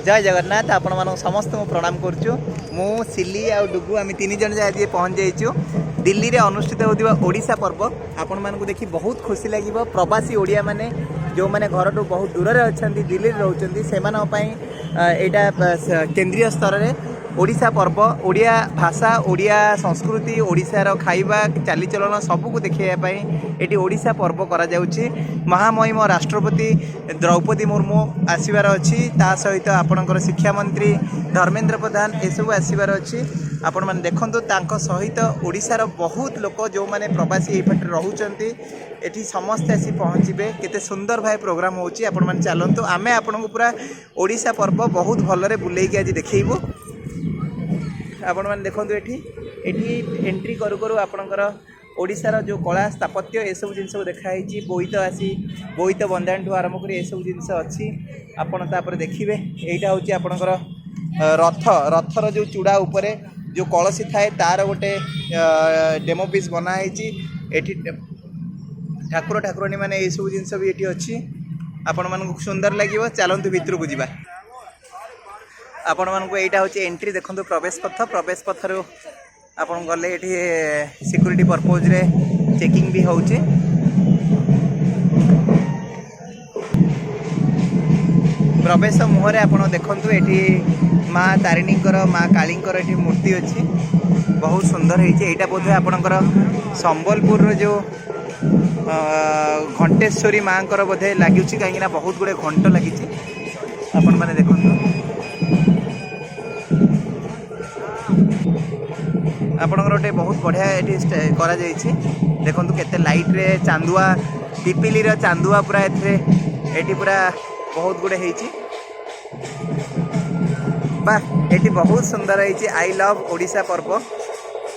जय जगन्नाथ आपण मानक समस्त को प्रणाम करुचु मु सिली आ डुगु आम 3 जन आज पहुँच जाइछु दिल्ली रे अनुष्ठित होतिबा ओडिशा पर्व आपण मानक देखि बहुत खुशी लागिबो। प्रवासी ओडिया माने जो माने घर तो बहुत दूर रे अछंती दिल्ली रे रहउछंती सेमान पई एटा केंद्रीय स्तर रे ओडिशा पर्व ओडिया भाषा ओडिया संस्कृति ओडिशार खाइबा चालीचलन सबको देखाई ये ओडिशा पर्व करा जाउछि। महामहिम राष्ट्रपति द्रौपदी मुर्मू आसबार अच्छी ता सहित आपणकर शिक्षा मंत्री धर्मेंद्र प्रधान एसबू आसबार अच्छी। आपण मैंने देखु तांको सहित ओडिशार बहुत लोक जो माने प्रवासी ये पटे रोचंती एठी समस्ते आसी पहुँचे केते सुंदर भाई प्रोग्राम होची। आपण माने चलंतु आमे आपनको पूरा ओडिशा पर्व बहुत भलरे बुलेकी आज देखैबो। आपण मैंने देखो एठी एंट्री करू करू आपणकर ओडिशार जो कला स्थापत्य ये सब जिनस देखाई बोईत आसी बोईत बंधाण ठू आरंभ कर सब जिनस अच्छी आपण तापर देखिए। यहाँ हूँ आपणकर रथ रथर जो चूड़ा उपरे जो कलसी थाए तार गोटे डेमो पीस बनाई एठी ठाकुर ठाकुराणी मैंने ये सब जिनस भी ये अच्छी आपण मानक सुंदर लगे। चलतु भितर को जीवा आपण मानक यहाँ हूँ एंट्री देखो प्रवेश पथर आपन गले ये सिक्योरिटी पर्पज रे चेकिंग भी होचे। प्रवेश मुहरे आपन देखंतु एठी माँ तारिणी माँ काली एठी मूर्ति अच्छी बहुत सुंदर है। यहाँ बोधे आपणकर संबलपुर जो घंटेश्वरी माँ बोधे लगे कहीं बहुत गुड़े घंट लगी आपण मैंने देखंतु आपणकर गोटे बहुत बढ़िया ये करा देखु केते लाइट रे चांदुआ पिपिली चांदुआ पूरा एटी पूरा बहुत गुड़े बा एटी बहुत सुंदर है। आई लव ओडिशा पर्व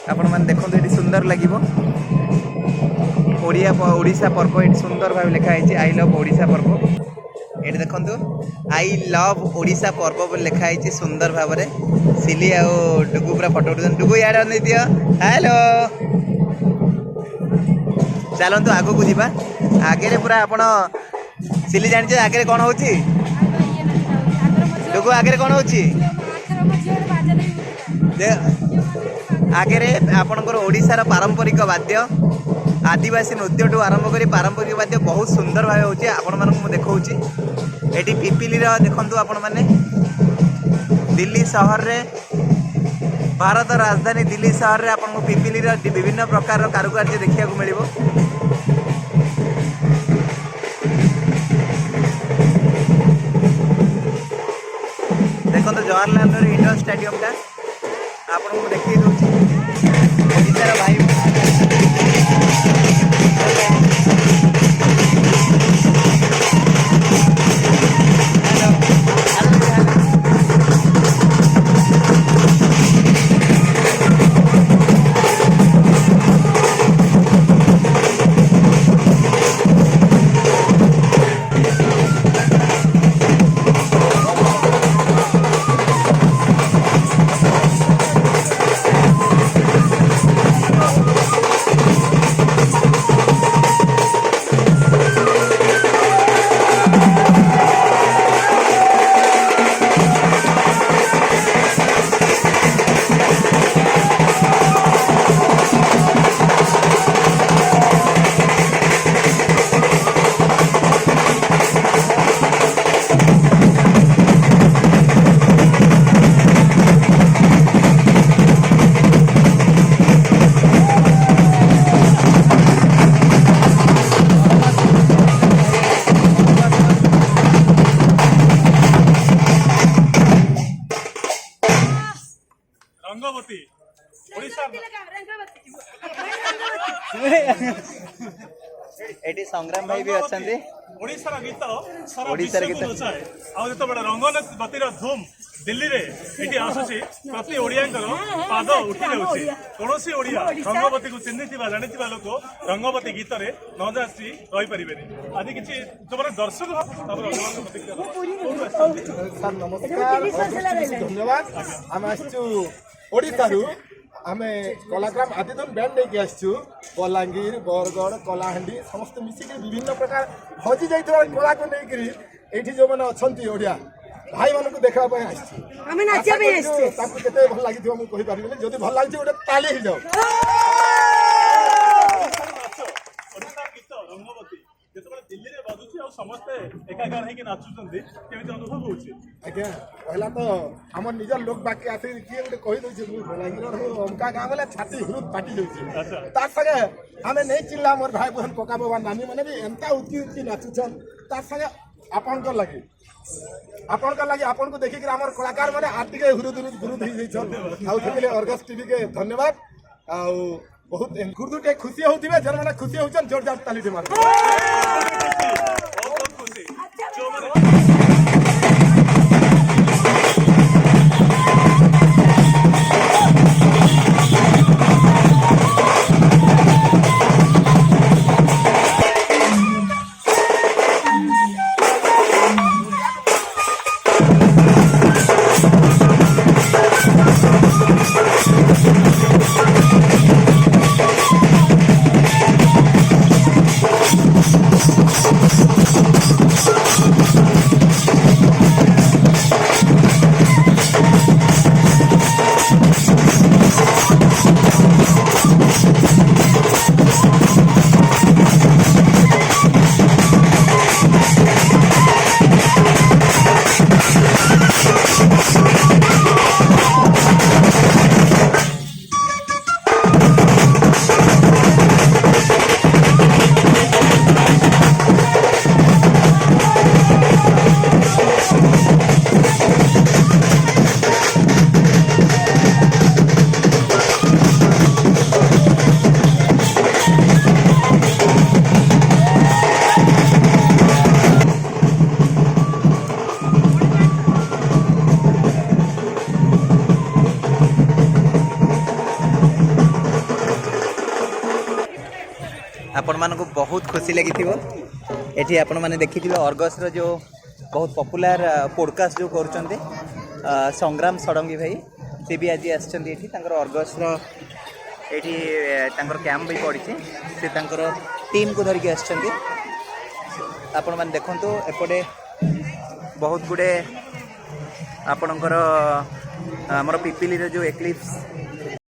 आपण मैंने देखो ये सुंदर लगे ओडिशा पर्व ये सुंदर भाव लिखाई आई लव ओडिशा पर्व। ये देखु आई लव ओडिशा पर्व लिखाई सुंदर भाव में सिली आ डुगु पूरा फोटो उठाते डुगु यार नहीं दियो हेलो चलतु आग को जीवा आगे पूरा आपण सिली जानी आगे कौन हो डुगु आगे कौन हो आगे आपणकर ओडिशार पारंपरिक वाद्य आदिवासी नृत्य ठू आरंभ कर पारंपरिक वाद्य बहुत सुंदर भाव होची आपण मानक देखा ये पिपिली देखु आपण मैंने दिल्ली शहर रे भारत राजधानी दिल्ली शहर रे आपन पिपिली विभिन्न प्रकार कारुकार्य देखा मिल देखो जवाहरलाल नेहरू इंडोर स्टेडियम टा आपन देखिए ओडिशार भाई रंगवती ओडिशा एटी संग्राम भाई भी अच्छा ओडिशार गीत सारा ओडिशार गीत आ जतो बडा रंगवती धूम दिल्ली रे एटी आसुची प्रति ओडियांकर पाद उठी जाउची कोनोसी ओडिया रंगवती को चिन्हिथिबा जानिथिबा लोक रंगवती गीत रे न जासी रहि परिबेनी आदि किछि तोमरा दर्शक सर नमस्कार धन्यवाद हम आसचु ओडिसा रु आमे कलाग्राम आदिधन बैंड लेके आसचु बलांगीर बरगढ़ कलाहांडी समस्त मिसिक विभिन्न प्रकार हजि जाइतरा कला को नै करी एठी जो माने अछंती ओडिया भाई मानक देखा आसछु ଆମେ ନାଚିବା ପାଇଁ ଆସିଛେ ତାକୁ କେତେ ଭଲ ଲାଗିଥିବ ମୁଁ କହିପାରିବିନି ଯଦି ଭଲ ଲାଗୁଛି ଗୋଟେ ତାଳି ହେଇଯାଉ ଓଡ଼ିଶା ଗୀତ ରଙ୍ଗବତୀ ଯେତେବେଳେ ଦିଲ୍ଲୀରେ ବାଜୁଛି ଆଉ ସମସ୍ତେ ଏକାକାର ହେଇକି ନାଚୁଛନ୍ତି କେମିତି ଅନୁଭବ ହଉଛି? ଆଜ୍ଞା ପହିଲା ତ ଆମର ନିଜର ଲୋକ ବାକି ଆସିକି କିଏ ଗୋଟେ କହିଦେଉଛି ମୁଁ ବଲାଙ୍ଗୀରର ଅମକା ଗାଁ ବୋଲେ ଛାତି ହୃଦ ଫାଟି ଯାଉଛି ତାର ସାଙ୍ଗେ ଆମେ ନେଇ ଚିଲ୍ଲା ମୋର ଭାଇ ବହନ କକା ବାବା ନାନୀ ମାନେ ବି ଏନ୍ତା ଉତକି ଉତକି ନାଚୁଛନ୍ ତାର ସାଙ୍ଗେ ଆପଣଙ୍କର ଲାଗି ଆପଣଙ୍କୁ ଦେଖିକି ଆମର କଳାକାର ମାନେ ଆଉ ଟିକେ ହୃଦ ହେଇଯାଇଛନ୍ ଆଉ ସେଥିରେ ଅର୍ଗସ୍ ଟିଭି କେ ଧନ୍ୟବାଦ ଆଉ ବହୁତ ଗୁରୁଦୁ ଟିକେ ଖୁସି ହଉଥିବେ ଯେମାନେ ଖୁସି ହଉଛନ୍ ଜୋର ଜୋର ତାଲି ମାର ବହୁତ ଖୁସି ଯୋଉମାନେ आपण मानक बहुत खुशी लगी एठी आपण माने देखिथिबे अर्गसर जो बहुत पॉपुलर पॉडकास्ट जो करूचंते संग्राम षडंगी भाई से भी आज आछंती एठी तांकर अर्गसर एठी तांकर कैंप भी पड़ी से तांकर टीम को धरिक आछंती आपण माने देखंतु एपटे बहुत गुडे आपणकर हमर पिपिली रे जो एक्लिप्स